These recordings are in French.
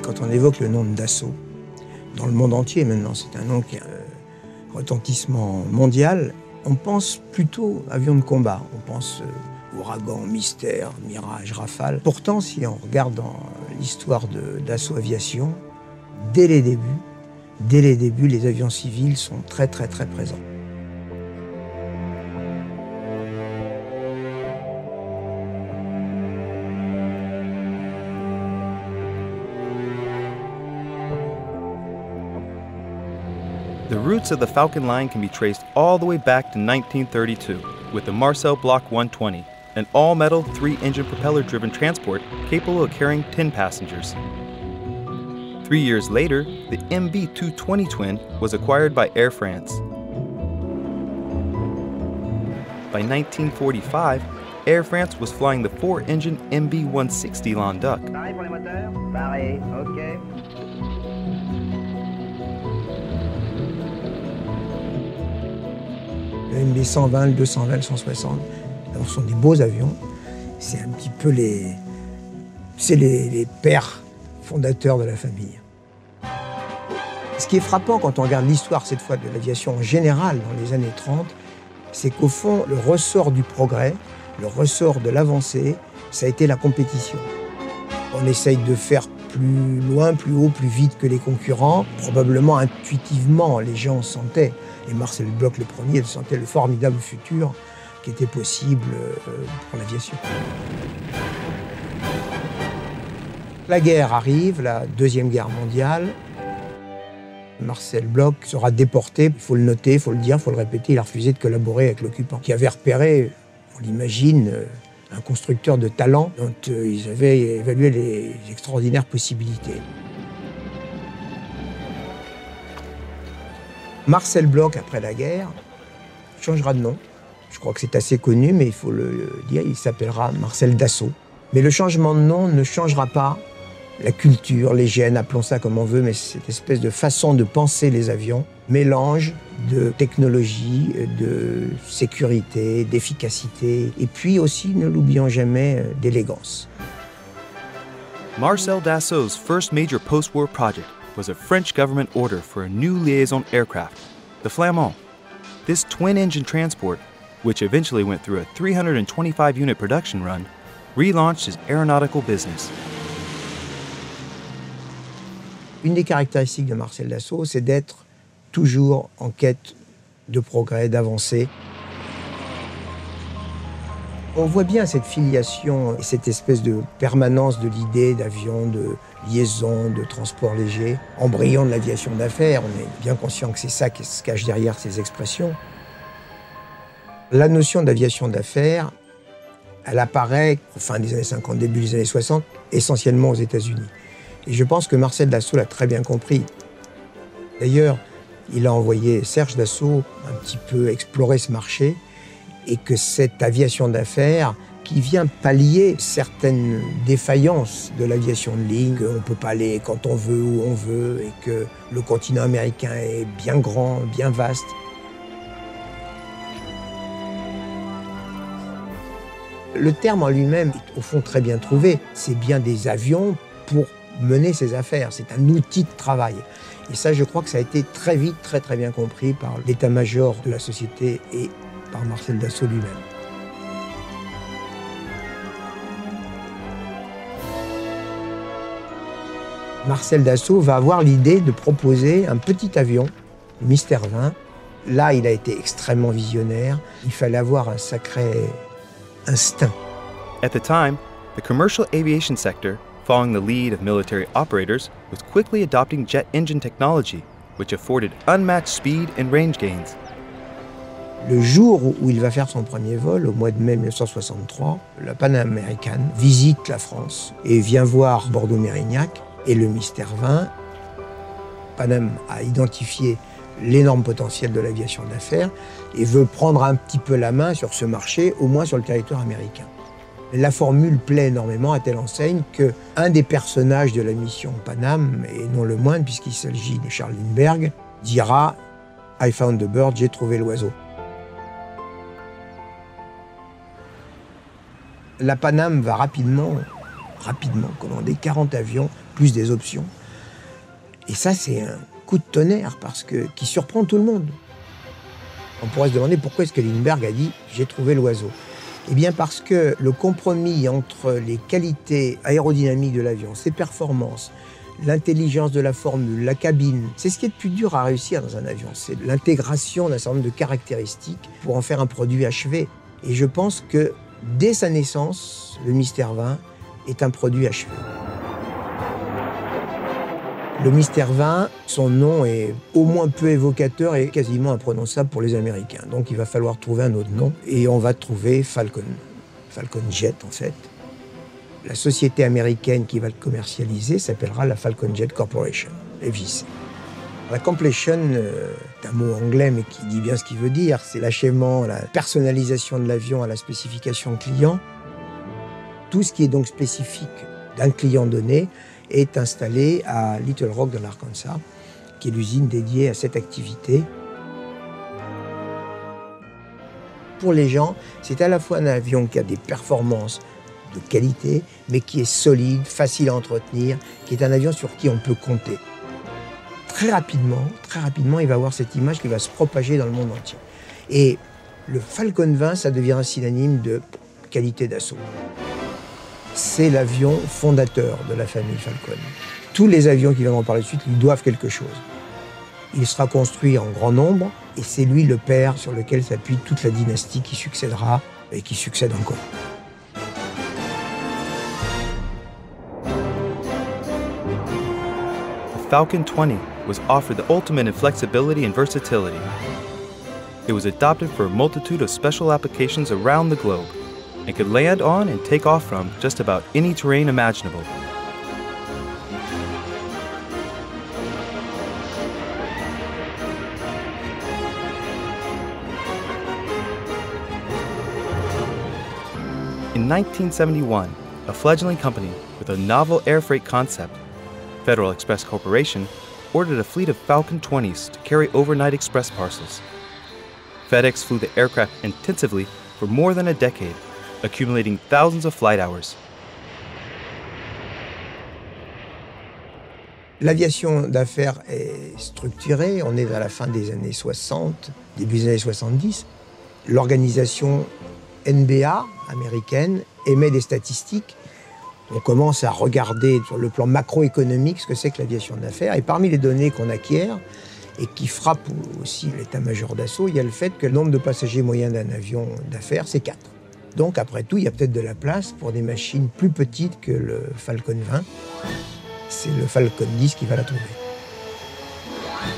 Quand on évoque le nom de Dassault, dans le monde entier maintenant, c'est un nom qui a un retentissement mondial, on pense plutôt avion de combat. On pense Ouragan, Mystère, Mirage, Rafale. Pourtant, si on regarde dans l'histoire de Dassault Aviation, dès les débuts, les avions civils sont très présents. The roots of the Falcon line can be traced all the way back to 1932 with the Marcel Block 120, an all-metal 3-engine propeller-driven transport capable of carrying 10 passengers. 3 years later, the MB-220 twin was acquired by Air France. By 1945, Air France was flying the 4-engine MB-160 Languedoc. Pareil pour les moteurs? Pareil, OK. Le MB-120, le 220, le 160, ce sont des beaux avions. C'est un petit peu les pères fondateurs de la famille. Ce qui est frappant quand on regarde l'histoire, cette fois, de l'aviation en général dans les années 30, c'est qu'au fond, le ressort du progrès, le ressort de l'avancée, ça a été la compétition. On essaye de faire plus loin, plus haut, plus vite que les concurrents. Probablement, intuitivement, les gens sentaient, et Marcel Bloch le premier, sentait le formidable futur qui était possible pour l'aviation. La guerre arrive, la Deuxième Guerre mondiale. Marcel Bloch sera déporté, il faut le noter, il faut le dire, il faut le répéter, il a refusé de collaborer avec l'occupant, qui avait repéré, on l'imagine, un constructeur de talent dont ils avaient évalué les extraordinaires possibilités. Marcel Bloch, après la guerre, changera de nom. Je crois que c'est assez connu, mais il faut le dire, il s'appellera Marcel Dassault. Mais le changement de nom ne changera pas la culture, les gènes, appelons ça comme on veut, mais cette espèce de façon de penser les avions, mélange de technologie, de sécurité, d'efficacité, et puis aussi, ne l'oublions jamais, d'élégance. Marcel Dassault's first major post-war project was a French government order for a new liaison aircraft, the Flamand. This twin-engine transport, which eventually went through a 325-unit production run, relaunched his aeronautical business. Une des caractéristiques de Marcel Dassault, c'est d'être toujours en quête de progrès, d'avancée. On voit bien cette filiation et cette espèce de permanence de l'idée d'avion, de liaison, de transport léger, embryon de l'aviation d'affaires. On est bien conscient que c'est ça qui se cache derrière ces expressions. La notion d'aviation d'affaires, elle apparaît au fin des années 50, début des années 60, essentiellement aux États-Unis. Et je pense que Marcel Dassault l'a très bien compris. D'ailleurs, il a envoyé Serge Dassault un petit peu explorer ce marché et que cette aviation d'affaires qui vient pallier certaines défaillances de l'aviation de ligne, qu'on ne peut pas aller quand on veut, où on veut, et que le continent américain est bien grand, bien vaste. Le terme en lui-même est au fond très bien trouvé. C'est bien des avions pour mener ses affaires. C'est un outil de travail. Et ça, je crois que ça a été très vite, très bien compris par l'état-major de la société et par Marcel Dassault lui-même. Marcel Dassault va avoir l'idée de proposer un petit avion, le Mystère 20. Là, il a été extrêmement visionnaire. Il fallait avoir un sacré instinct. At the time, the commercial aviation sector, following the lead of military operators, was quickly adopting jet engine technology, which afforded unmatched speed and range gains. Le jour où il va faire son premier vol, au mois de mai 1963, la Pan American visite la France et vient voir Bordeaux-Mérignac et le Mystère 20. Pan Am a identifié l'énorme potentiel de l'aviation d'affaires et veut prendre un petit peu la main sur ce marché, au moins sur le territoire américain. La formule plaît énormément à telle enseigne qu'un des personnages de la mission Pan Am, et non le moindre puisqu'il s'agit de Charles Lindbergh, dira « I found the bird », j'ai trouvé l'oiseau. La Pan Am va rapidement rapidement commander 40 avions, plus des options. Et ça, c'est un coup de tonnerre qui surprend tout le monde. On pourrait se demander pourquoi est-ce que Lindbergh a dit « j'ai trouvé l'oiseau ». Eh bien parce que le compromis entre les qualités aérodynamiques de l'avion, ses performances, l'intelligence de la formule, la cabine, c'est ce qui est le plus dur à réussir dans un avion. C'est l'intégration d'un certain nombre de caractéristiques pour en faire un produit achevé. Et je pense que dès sa naissance, le Mystère 20 est un produit achevé. Le Mystère 20, son nom est au moins peu évocateur et quasiment imprononçable pour les Américains. Donc il va falloir trouver un autre nom et on va trouver Falcon Jet en fait. La société américaine qui va le commercialiser s'appellera la Falcon Jet Corporation, FJC. La completion est un mot anglais mais qui dit bien ce qu'il veut dire. C'est l'achèvement, la personnalisation de l'avion à la spécification client. Tout ce qui est donc spécifique d'un client donné est installé à Little Rock dans l'Arkansas, qui est l'usine dédiée à cette activité. Pour les gens, c'est à la fois un avion qui a des performances de qualité, mais qui est solide, facile à entretenir, qui est un avion sur qui on peut compter. Très rapidement, il va avoir cette image qui va se propager dans le monde entier. Et le Falcon 20, ça devient un synonyme de qualité d'assaut. C'est l'avion fondateur de la famille Falcon. Tous les avions qui viendront par la suite lui doivent quelque chose. Il sera construit en grand nombre et c'est lui le père sur lequel s'appuie toute la dynastie qui succédera et qui succède encore. The Falcon 20 was offered the ultimate in flexibility and versatility. It was adopted for a multitude of special applications around the globe and could land on and take off from just about any terrain imaginable. In 1971, a fledgling company with a novel air freight concept, Federal Express Corporation, ordered a fleet of Falcon 20s to carry overnight express parcels. FedEx flew the aircraft intensively for more than a decade, accumulating thousands of flight hours. L'aviation d'affaires est structurée, on est à la fin des années 60, début des années 70. L'organisation NBA américaine émet des statistiques. On commence à regarder sur le plan macroéconomique ce que c'est que l'aviation d'affaires. Et parmi les données qu'on acquiert et qui frappent aussi l'état-major d'assaut, il y a le fait que le nombre de passagers moyens d'un avion d'affaires, c'est 4. Donc après tout, il y a peut-être de la place pour des machines plus petites que le Falcon 20. C'est le Falcon 10 qui va la trouver.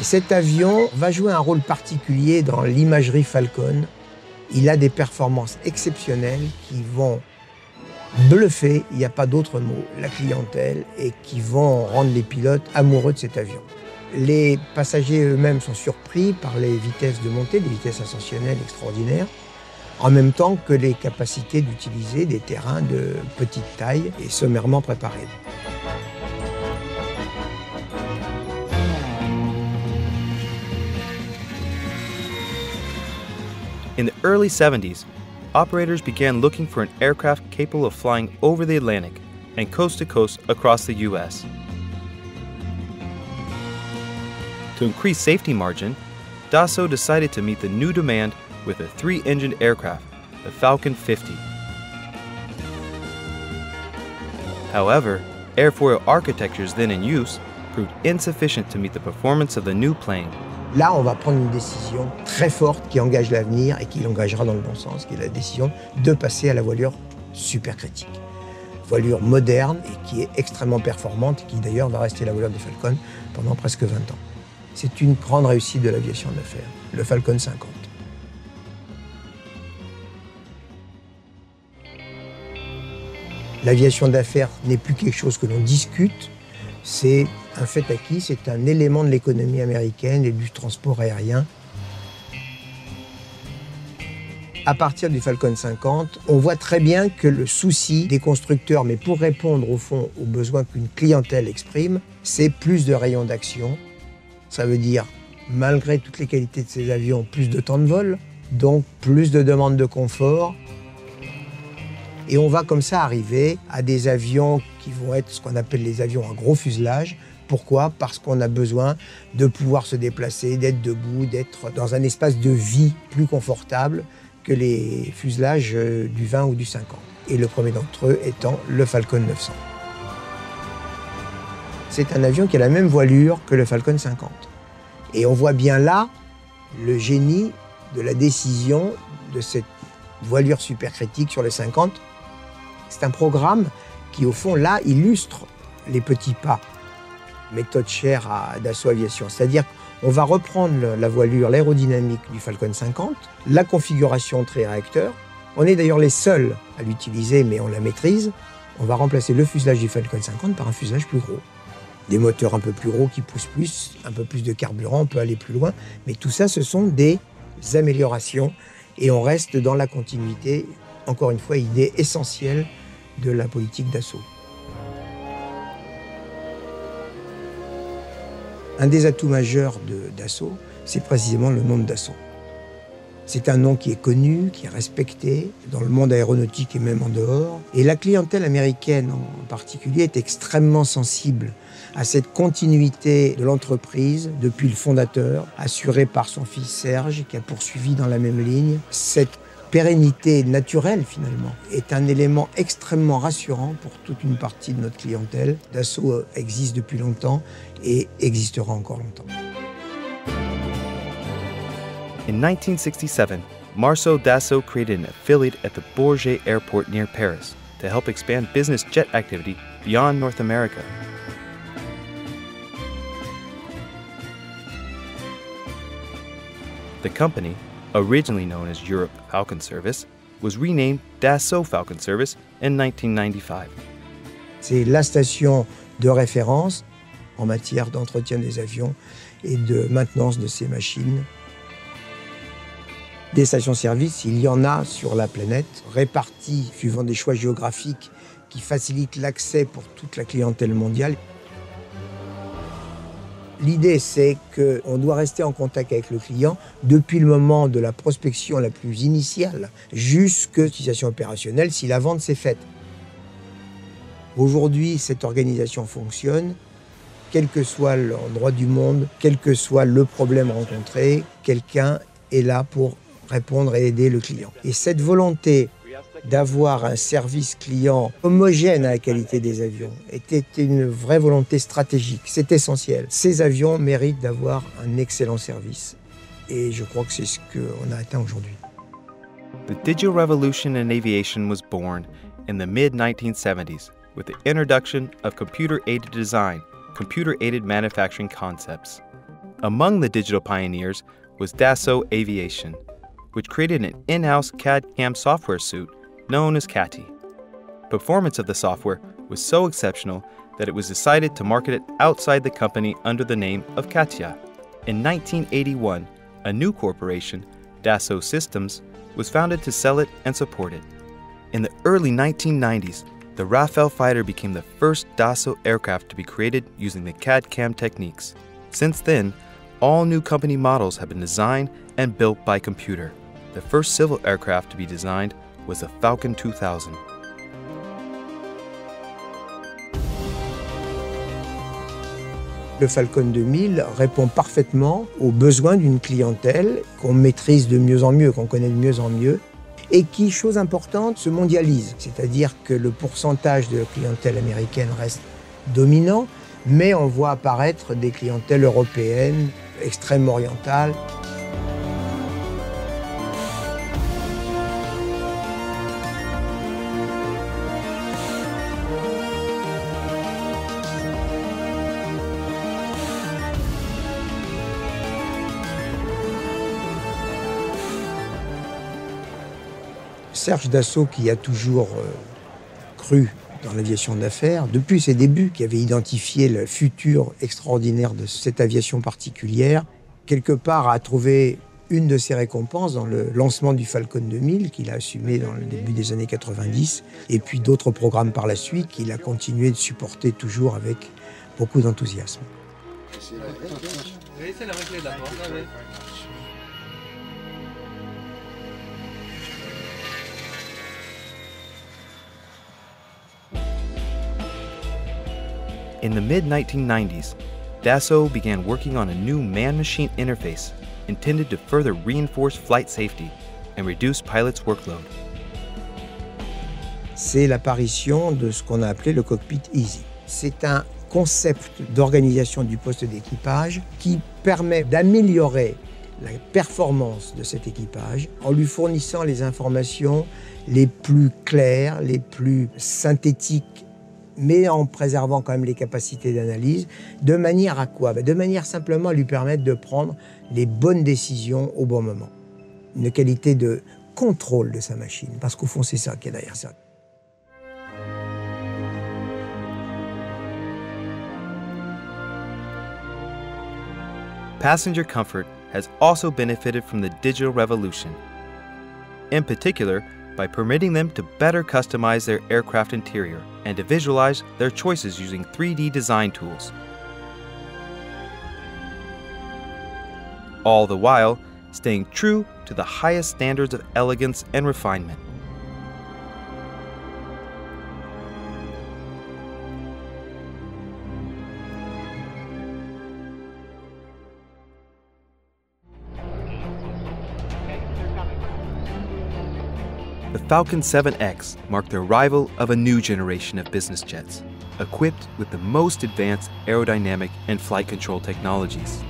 Et cet avion va jouer un rôle particulier dans l'imagerie Falcon. Il a des performances exceptionnelles qui vont bluffer, il n'y a pas d'autre mot, la clientèle et qui vont rendre les pilotes amoureux de cet avion. Les passagers eux-mêmes sont surpris par les vitesses de montée, des vitesses ascensionnelles extraordinaires, en même temps que les capacités d'utiliser des terrains de petite taille et sommairement préparés. In the early 70s, operators began looking for an aircraft capable of flying over the Atlantic and coast to coast across the U.S. To increase safety margin, Dassault decided to meet the new demand with a 3-engined aircraft, the Falcon 50. However, airfoil architectures then in use proved insufficient to meet the performance of the new plane. Là, on va prendre une décision très forte qui engage l'avenir et qui l'engagera dans le bon sens, qui est la décision de passer à la voilure supercritique. Voilure moderne et qui est extrêmement performante et qui d'ailleurs va rester la voilure des Falcon pendant presque 20 ans. C'est une grande réussite de l'aviation d'affaires, le Falcon 50. L'aviation d'affaires n'est plus quelque chose que l'on discute, c'est un fait acquis, c'est un élément de l'économie américaine et du transport aérien. À partir du Falcon 50, on voit très bien que le souci des constructeurs, mais pour répondre au fond aux besoins qu'une clientèle exprime, c'est plus de rayons d'action. Ça veut dire, malgré toutes les qualités de ces avions, plus de temps de vol, donc plus de demandes de confort, Et on va comme ça arriver à des avions qui vont être ce qu'on appelle les avions à gros fuselage. Pourquoi ? Parce qu'on a besoin de pouvoir se déplacer, d'être debout, d'être dans un espace de vie plus confortable que les fuselages du 20 ou du 50. Et le premier d'entre eux étant le Falcon 900. C'est un avion qui a la même voilure que le Falcon 50. Et on voit bien là le génie de la décision de cette voilure supercritique sur le 50. C'est un programme qui, au fond, là, illustre les petits pas, méthode chère à Dassault Aviation. C'est-à-dire qu'on va reprendre la voilure, l'aérodynamique du Falcon 50, la configuration triréacteur. On est d'ailleurs les seuls à l'utiliser, mais on la maîtrise. On va remplacer le fuselage du Falcon 50 par un fuselage plus gros. Des moteurs un peu plus gros qui poussent plus, un peu plus de carburant, on peut aller plus loin. Mais tout ça, ce sont des améliorations et on reste dans la continuité, encore une fois, idée essentielle de la politique Dassault. Un des atouts majeurs de Dassault, c'est précisément le nom de Dassault. C'est un nom qui est connu, qui est respecté dans le monde aéronautique et même en dehors. Et la clientèle américaine en particulier est extrêmement sensible à cette continuité de l'entreprise depuis le fondateur, assurée par son fils Serge, qui a poursuivi dans la même ligne. Cette pérennité naturelle, finalement, est un élément extrêmement rassurant pour toute une partie de notre clientèle. Dassault existe depuis longtemps et existera encore longtemps. In 1967, Marceau Dassault created an affiliate at the Bourget Airport near Paris to help expand business jet activity beyond North America. The company, originally known as Europe Falcon Service, was renamed Dassault Falcon Service in 1995. C'est la station de référence en matière d'entretien des avions et de maintenance de ces machines. Des stations-service, il y en a sur la planète, réparties suivant des choix géographiques qui facilitent l'accès pour toute la clientèle mondiale. L'idée, c'est qu'on doit rester en contact avec le client depuis le moment de la prospection la plus initiale jusqu'à l'utilisation opérationnelle si la vente s'est faite. Aujourd'hui, cette organisation fonctionne, quel que soit l'endroit du monde, quel que soit le problème rencontré, quelqu'un est là pour répondre et aider le client. Et cette volonté d'avoir un service client homogène à la qualité des avions était une vraie volonté stratégique, c'est essentiel. Ces avions méritent d'avoir un excellent service et je crois que c'est ce qu'on a atteint aujourd'hui. The digital revolution in aviation was born in the mid-1970s with the introduction of computer-aided design, computer-aided manufacturing concepts. Among the digital pioneers was Dassault Aviation, which created an in-house CAD/CAM software suite known as CATI. Performance of the software was so exceptional that it was decided to market it outside the company under the name of CATIA. In 1981, a new corporation, Dassault Systems, was founded to sell it and support it. In the early 1990s, the Rafale fighter became the first Dassault aircraft to be created using the CAD/CAM techniques. Since then, all new company models have been designed and built by computer. The first civil aircraft to be designed was the Falcon 2000. Le Falcon 2000 répond parfaitement aux besoins d'une clientèle qu'on maîtrise de mieux en mieux, qu'on connaît de mieux en mieux, et qui, chose importante, se mondialise. C'est-à-dire que le pourcentage de la clientèle américaine reste dominant, mais on voit apparaître des clientèles européennes, extrême-orientales. Serge Dassault, qui a toujours cru dans l'aviation d'affaires, depuis ses débuts, qui avait identifié le futur extraordinaire de cette aviation particulière, quelque part a trouvé une de ses récompenses dans le lancement du Falcon 2000, qu'il a assumé dans le début des années 90, et puis d'autres programmes par la suite qu'il a continué de supporter toujours avec beaucoup d'enthousiasme. In the mid-1990s, Dassault began working on a new man-machine interface intended to further reinforce flight safety and reduce pilots' workload. C'est l'apparition de ce qu'on a appelé le cockpit easy. C'est un concept d'organisation du poste d'équipage qui permet d'améliorer la performance de cet équipage en lui fournissant les informations les plus claires, les plus synthétiques, mais en préservant quand même les capacités d'analyse. De manière à quoi? De manière simplement à lui permettre de prendre les bonnes décisions au bon moment. Une qualité de contrôle de sa machine, parce qu'au fond, c'est ça qui est derrière ça. Passenger comfort has also benefited from the digital revolution, in particular by permitting them to better customize their aircraft interior and to visualize their choices using 3D design tools. All the while staying true to the highest standards of elegance and refinement. The Falcon 7X marked the arrival of a new generation of business jets, equipped with the most advanced aerodynamic and flight control technologies.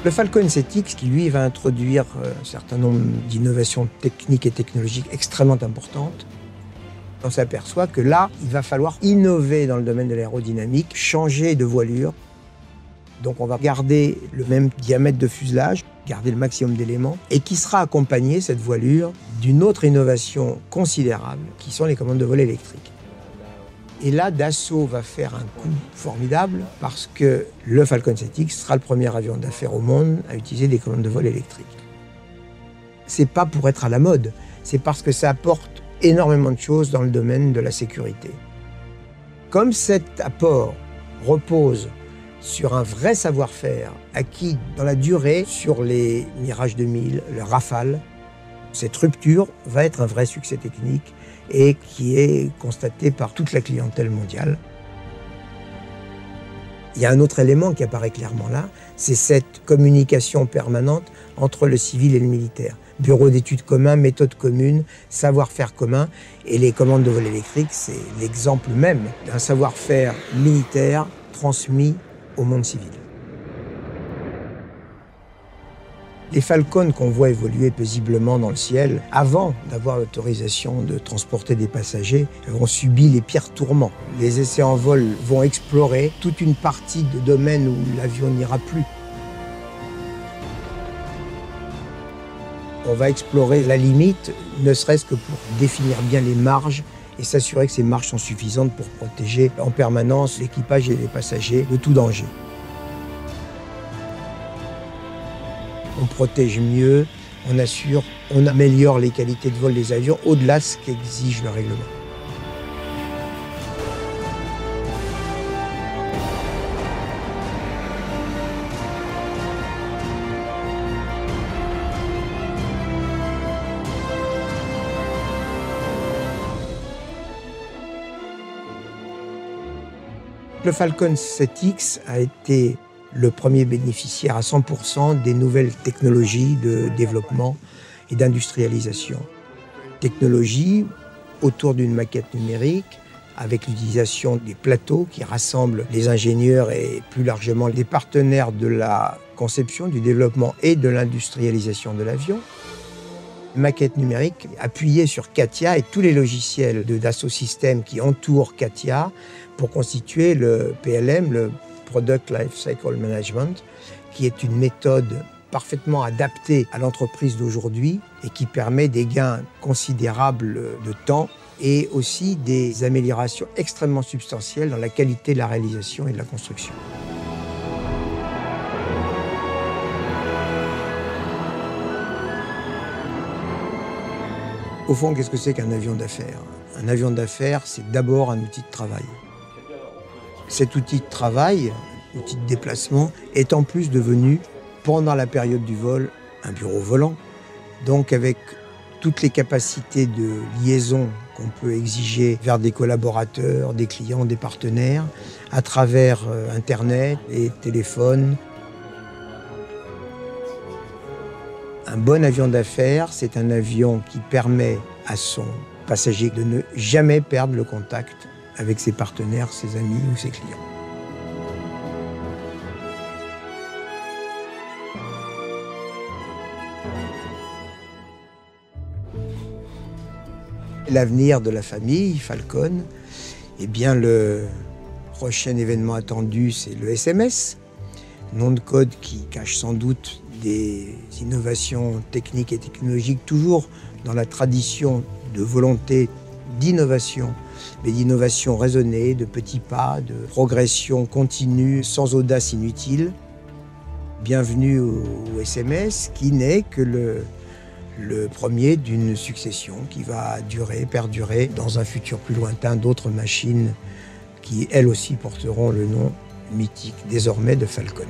Le Falcon 7X, qui lui va introduire un certain nombre d'innovations techniques et technologiques extrêmement importantes, on s'aperçoit que là, il va falloir innover dans le domaine de l'aérodynamique, changer de voilure. Donc on va garder le même diamètre de fuselage, garder le maximum d'éléments, et qui sera accompagné, cette voilure, d'une autre innovation considérable, qui sont les commandes de vol électriques. Et là, Dassault va faire un coup formidable parce que le Falcon 7X sera le premier avion d'affaires au monde à utiliser des commandes de vol électriques. C'est pas pour être à la mode, c'est parce que ça apporte énormément de choses dans le domaine de la sécurité. Comme cet apport repose sur un vrai savoir-faire acquis dans la durée sur les Mirage 2000, le Rafale, cette rupture va être un vrai succès technique et qui est constaté par toute la clientèle mondiale. Il y a un autre élément qui apparaît clairement là, c'est cette communication permanente entre le civil et le militaire. Bureau d'études commun, méthode commune, savoir-faire commun, et les commandes de vol électrique, c'est l'exemple même d'un savoir-faire militaire transmis au monde civil. Les Falcons qu'on voit évoluer paisiblement dans le ciel, avant d'avoir l'autorisation de transporter des passagers, ont subi les pires tourments. Les essais en vol vont explorer toute une partie de domaines où l'avion n'ira plus. On va explorer la limite, ne serait-ce que pour définir bien les marges et s'assurer que ces marges sont suffisantes pour protéger en permanence l'équipage et les passagers de tout danger. On protège mieux, on améliore les qualités de vol des avions au-delà de ce qu'exige le règlement. Le Falcon 7X a été le premier bénéficiaire à 100% des nouvelles technologies de développement et d'industrialisation. Technologie autour d'une maquette numérique, avec l'utilisation des plateaux qui rassemblent les ingénieurs et plus largement les partenaires de la conception, du développement et de l'industrialisation de l'avion. Maquette numérique appuyée sur CATIA et tous les logiciels de Dassault Systèmes qui entourent CATIA pour constituer le PLM, le Product Lifecycle Management, qui est une méthode parfaitement adaptée à l'entreprise d'aujourd'hui et qui permet des gains considérables de temps et aussi des améliorations extrêmement substantielles dans la qualité de la réalisation et de la construction. Au fond, qu'est-ce que c'est qu'un avion d'affaires? Un avion d'affaires, c'est d'abord un outil de travail. Cet outil de travail, outil de déplacement, est en plus devenu, pendant la période du vol, un bureau volant. Donc avec toutes les capacités de liaison qu'on peut exiger vers des collaborateurs, des clients, des partenaires, à travers Internet et téléphone. Un bon avion d'affaires, c'est un avion qui permet à son passager de ne jamais perdre le contact avec ses partenaires, ses amis ou ses clients. L'avenir de la famille Falcon, eh bien le prochain événement attendu, c'est le SMS, nom de code qui cache sans doute des innovations techniques et technologiques, toujours dans la tradition de volonté d'innovation, mais d'innovation raisonnée, de petits pas, de progression continue, sans audace inutile. Bienvenue au SMS, qui n'est que le premier d'une succession qui va durer, perdurer dans un futur plus lointain d'autres machines qui, elles aussi, porteront le nom mythique désormais de Falcon.